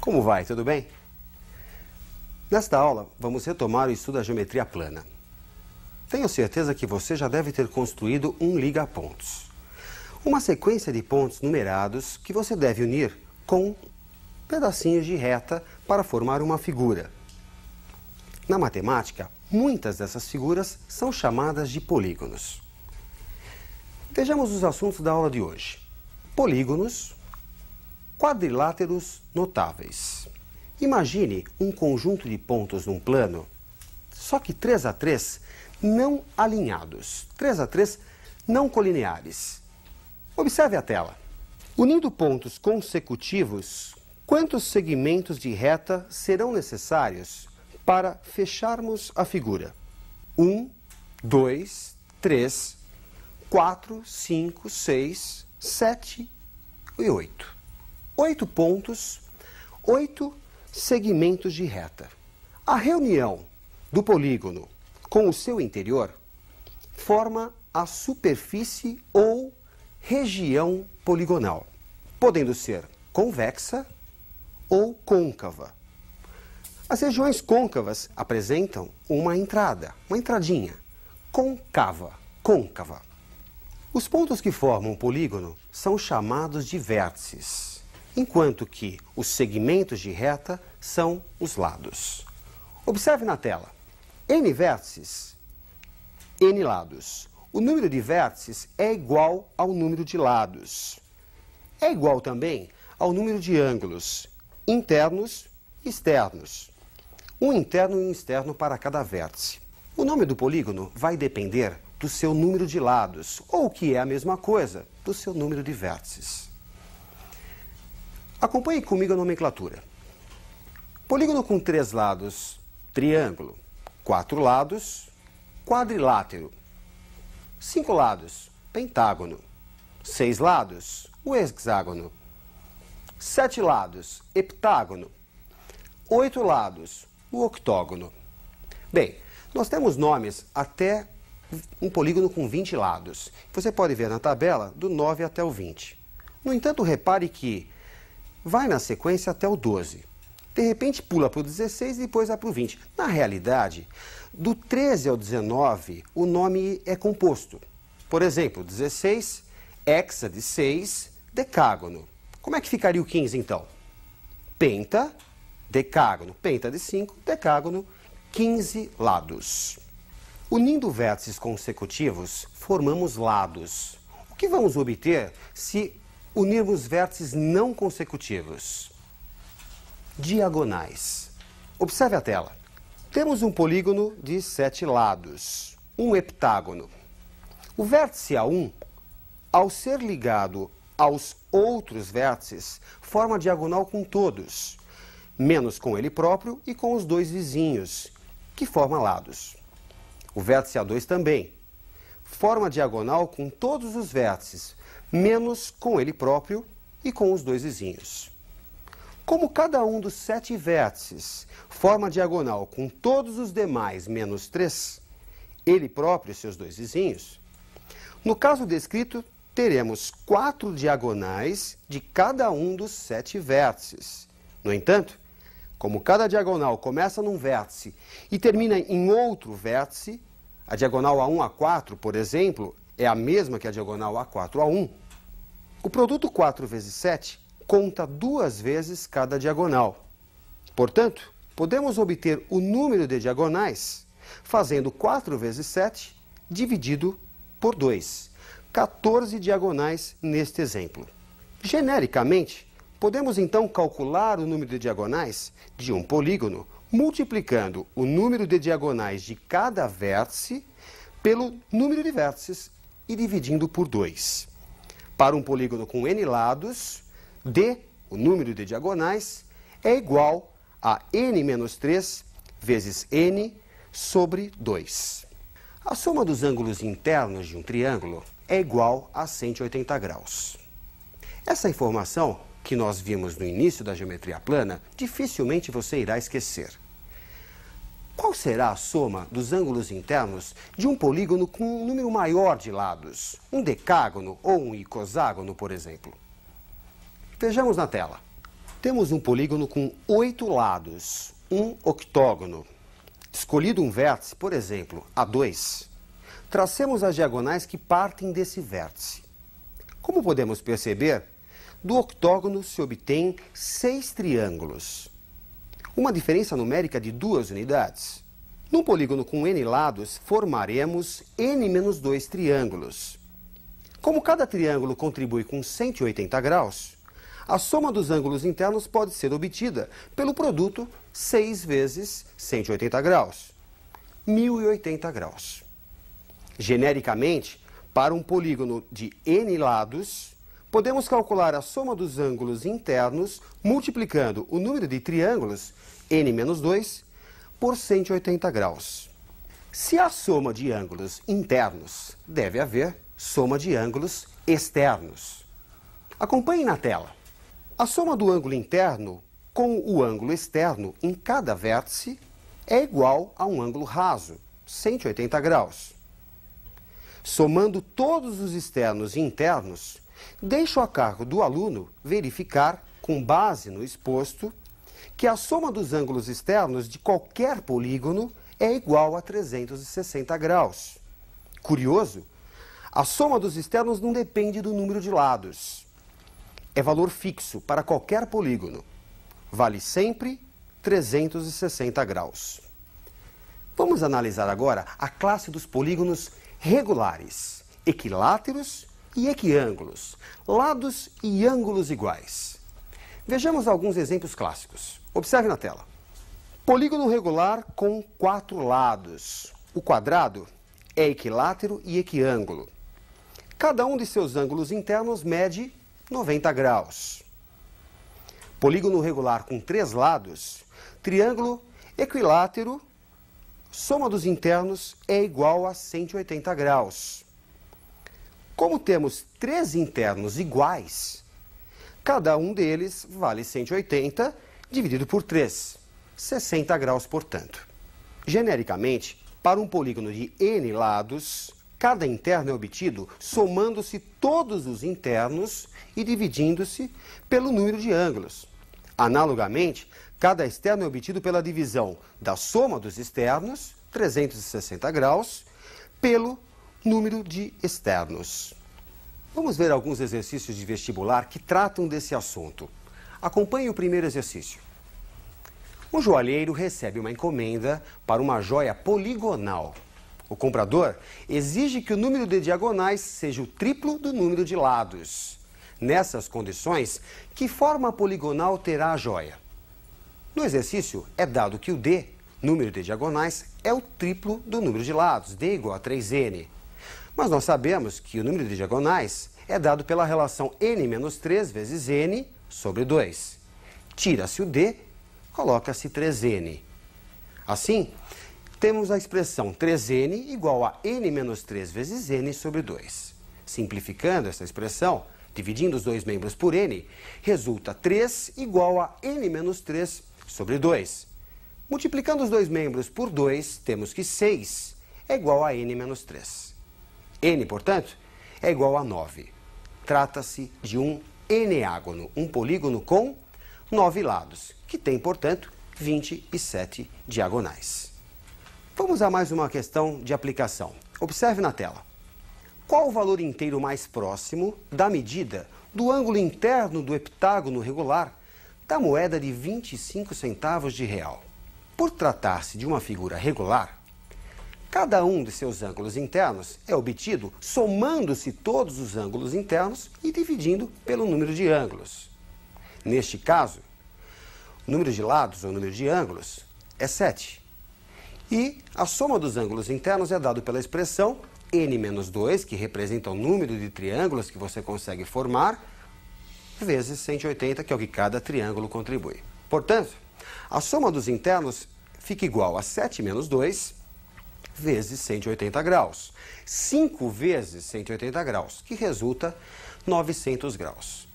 Como vai? Tudo bem? Nesta aula, vamos retomar o estudo da geometria plana. Tenho certeza que você já deve ter construído um liga-pontos. Uma sequência de pontos numerados que você deve unir com pedacinhos de reta para formar uma figura. Na matemática, muitas dessas figuras são chamadas de polígonos. Vejamos os assuntos da aula de hoje. Polígonos, quadriláteros notáveis. Imagine um conjunto de pontos num plano, só que 3 a 3 não alinhados, 3 a 3 não colineares. Observe a tela. Unindo pontos consecutivos, quantos segmentos de reta serão necessários para fecharmos a figura? 1, 2, 3, 4, 5, 6, 7 e 8. 8 pontos, 8 segmentos de reta. A reunião do polígono com o seu interior forma a superfície ou região poligonal, podendo ser convexa ou côncava. As regiões côncavas apresentam uma entrada, uma entradinha, côncava. Os pontos que formam o polígono são chamados de vértices, enquanto que os segmentos de reta são os lados. Observe na tela. N vértices, N lados. O número de vértices é igual ao número de lados. É igual também ao número de ângulos internos e externos. Um interno e um externo para cada vértice. O nome do polígono vai depender do seu número de lados, ou o que é a mesma coisa, do seu número de vértices. Acompanhe comigo a nomenclatura. Polígono com 3 lados, triângulo. 4 lados, quadrilátero. 5 lados, pentágono. 6 lados, o hexágono. 7 lados, heptágono. 8 lados, o octógono. Bem, nós temos nomes até um polígono com 20 lados. Você pode ver na tabela do 9 até o 20. No entanto, repare que vai na sequência até o 12. De repente pula para o 16 e depois vai para o 20. Na realidade, do 13 ao 19, o nome é composto. Por exemplo, 16, hexa de 6, decágono. Como é que ficaria o 15 então? Penta, decágono. Penta de 5, decágono, 15 lados. Unindo vértices consecutivos, formamos lados. O que vamos obter se unirmos vértices não consecutivos? Diagonais. Observe a tela. Temos um polígono de 7 lados, um heptágono. O vértice A1, ao ser ligado aos outros vértices, forma diagonal com todos, menos com ele próprio e com os dois vizinhos, que formam lados. O vértice A2 também forma diagonal com todos os vértices, menos com ele próprio e com os dois vizinhos. Como cada um dos 7 vértices forma diagonal com todos os demais menos 3, ele próprio e seus dois vizinhos, no caso descrito, teremos 4 diagonais de cada um dos 7 vértices. No entanto, como cada diagonal começa num vértice e termina em outro vértice, a diagonal A1 A4, por exemplo, é a mesma que a diagonal A4 A1. O produto 4 vezes 7 conta 2 vezes cada diagonal. Portanto, podemos obter o número de diagonais fazendo 4 vezes 7 dividido por 2. 14 diagonais neste exemplo. Genericamente, podemos então calcular o número de diagonais de um polígono multiplicando o número de diagonais de cada vértice pelo número de vértices e dividindo por 2. Para um polígono com n lados, D, o número de diagonais, é igual a n menos 3 vezes n sobre 2. A soma dos ângulos internos de um triângulo é igual a 180 graus. Essa informação que nós vimos no início da geometria plana, dificilmente você irá esquecer. Qual será a soma dos ângulos internos de um polígono com um número maior de lados? Um decágono ou um icoságono, por exemplo? Vejamos na tela. Temos um polígono com 8 lados, um octógono. Escolhido um vértice, por exemplo, A2, tracemos as diagonais que partem desse vértice. Como podemos perceber, do octógono se obtém 6 triângulos. Uma diferença numérica de 2 unidades. Num polígono com n lados, formaremos n-2 triângulos. Como cada triângulo contribui com 180 graus, a soma dos ângulos internos pode ser obtida pelo produto 6 vezes 180 graus, 1080 graus. Genericamente, para um polígono de n lados, podemos calcular a soma dos ângulos internos multiplicando o número de triângulos, n-2, por 180 graus. Se há soma de ângulos internos, deve haver soma de ângulos externos. Acompanhe na tela. A soma do ângulo interno com o ângulo externo em cada vértice é igual a um ângulo raso, 180 graus. Somando todos os externos e internos, deixo a cargo do aluno verificar, com base no exposto, que a soma dos ângulos externos de qualquer polígono é igual a 360 graus. Curioso, a soma dos externos não depende do número de lados. É valor fixo para qualquer polígono. Vale sempre 360 graus. Vamos analisar agora a classe dos polígonos regulares, equiláteros e equiângulos, lados e ângulos iguais. Vejamos alguns exemplos clássicos. Observe na tela. Polígono regular com 4 lados. O quadrado é equilátero e equiângulo. Cada um de seus ângulos internos mede 90 graus. Polígono regular com 3 lados, triângulo equilátero, soma dos internos é igual a 180 graus. Como temos 3 internos iguais, cada um deles vale 180 dividido por 3, 60 graus, portanto. Genericamente, para um polígono de n lados, cada interno é obtido somando-se todos os internos e dividindo-se pelo número de ângulos. Analogamente, cada externo é obtido pela divisão da soma dos externos, 360 graus, pelo número de externos. Vamos ver alguns exercícios de vestibular que tratam desse assunto. Acompanhe o primeiro exercício. Um joalheiro recebe uma encomenda para uma joia poligonal. O comprador exige que o número de diagonais seja o triplo do número de lados. Nessas condições, que forma poligonal terá a joia? No exercício, é dado que o D, número de diagonais, é o triplo do número de lados, D igual a 3n. Mas nós sabemos que o número de diagonais é dado pela relação n-3 vezes n sobre 2. Tira-se o D, coloca-se 3n. Assim, temos a expressão 3n igual a n-3 vezes n sobre 2. Simplificando essa expressão, dividindo os dois membros por n, resulta 3 igual a n-3 sobre 2. Multiplicando os dois membros por 2, temos que 6 é igual a n-3. n, portanto, é igual a 9. Trata-se de um eneágono, um polígono com 9 lados, que tem, portanto, 27 diagonais. Vamos a mais uma questão de aplicação. Observe na tela. Qual o valor inteiro mais próximo da medida do ângulo interno do heptágono regular da moeda de 25 centavos de real? Por tratar-se de uma figura regular, cada um de seus ângulos internos é obtido somando-se todos os ângulos internos e dividindo pelo número de ângulos. Neste caso, o número de lados ou número de ângulos é 7. E a soma dos ângulos internos é dado pela expressão n-2, que representa o número de triângulos que você consegue formar, vezes 180, que é o que cada triângulo contribui. Portanto, a soma dos internos fica igual a 7 menos 2 vezes 180 graus. 5 vezes 180 graus, que resulta 900 graus.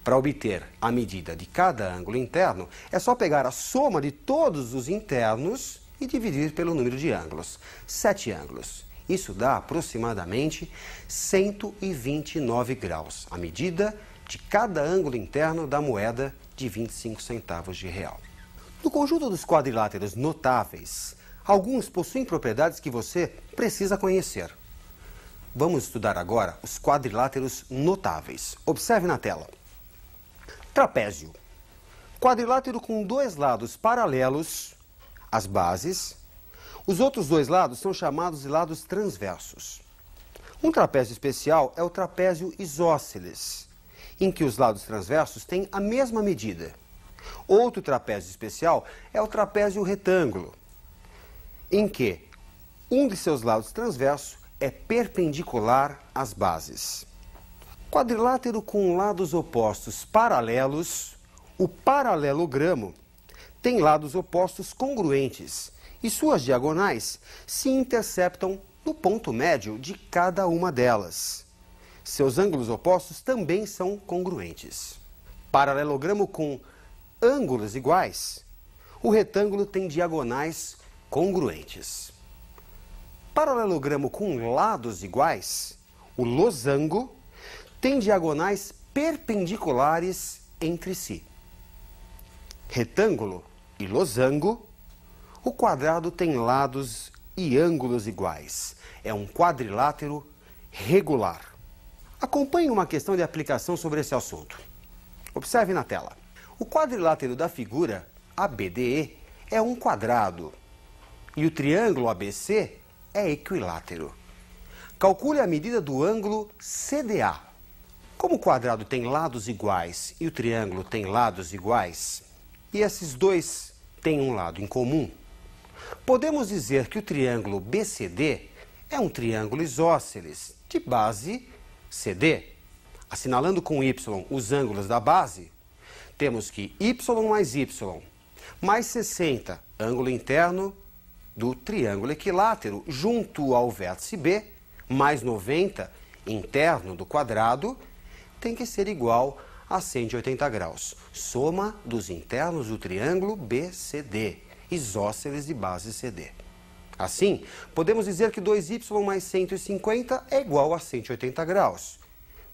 Para obter a medida de cada ângulo interno, é só pegar a soma de todos os internos e dividir pelo número de ângulos. 7 ângulos. Isso dá aproximadamente 129 graus, a medida de cada ângulo interno da moeda de 25 centavos de real. No conjunto dos quadriláteros notáveis, alguns possuem propriedades que você precisa conhecer. Vamos estudar agora os quadriláteros notáveis. Observe na tela. Trapézio. Quadrilátero com dois lados paralelos às bases. Os outros dois lados são chamados de lados transversos. Um trapézio especial é o trapézio isósceles, em que os lados transversos têm a mesma medida. Outro trapézio especial é o trapézio retângulo, em que um de seus lados transversos é perpendicular às bases. Quadrilátero com lados opostos paralelos, o paralelogramo tem lados opostos congruentes e suas diagonais se interceptam no ponto médio de cada uma delas. Seus ângulos opostos também são congruentes. Paralelogramo com ângulos iguais, o retângulo tem diagonais congruentes. Paralelogramo com lados iguais, o losango tem diagonais perpendiculares entre si. Retângulo e losango, o quadrado tem lados e ângulos iguais. É um quadrilátero regular. Acompanhe uma questão de aplicação sobre esse assunto. Observe na tela. O quadrilátero da figura ABDE é um quadrado e o triângulo ABC é equilátero. Calcule a medida do ângulo CDA. Como o quadrado tem lados iguais e o triângulo tem lados iguais, e esses dois têm um lado em comum, podemos dizer que o triângulo BCD é um triângulo isósceles de base CD. Assinalando com Y os ângulos da base, temos que Y mais 60, ângulo interno do triângulo equilátero, junto ao vértice B, mais 90, interno do quadrado, tem que ser igual a 180 graus. Soma dos internos do triângulo BCD, isósceles de base CD. Assim, podemos dizer que 2y mais 150 é igual a 180 graus.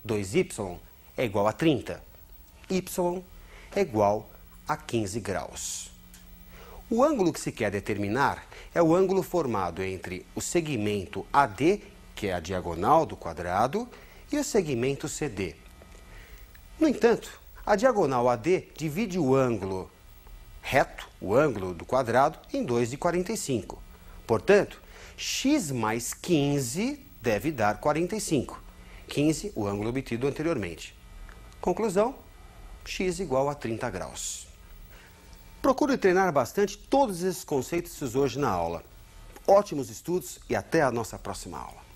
2y é igual a 30. Y é igual a 15 graus. O ângulo que se quer determinar é o ângulo formado entre o segmento AD, que é a diagonal do quadrado, e o segmento CD. No entanto, a diagonal AD divide o ângulo reto, o ângulo do quadrado, em 2 de 45. Portanto, x mais 15 deve dar 45. 15, o ângulo obtido anteriormente. Conclusão, x igual a 30 graus. Procure treinar bastante todos esses conceitos hoje na aula. Ótimos estudos e até a nossa próxima aula.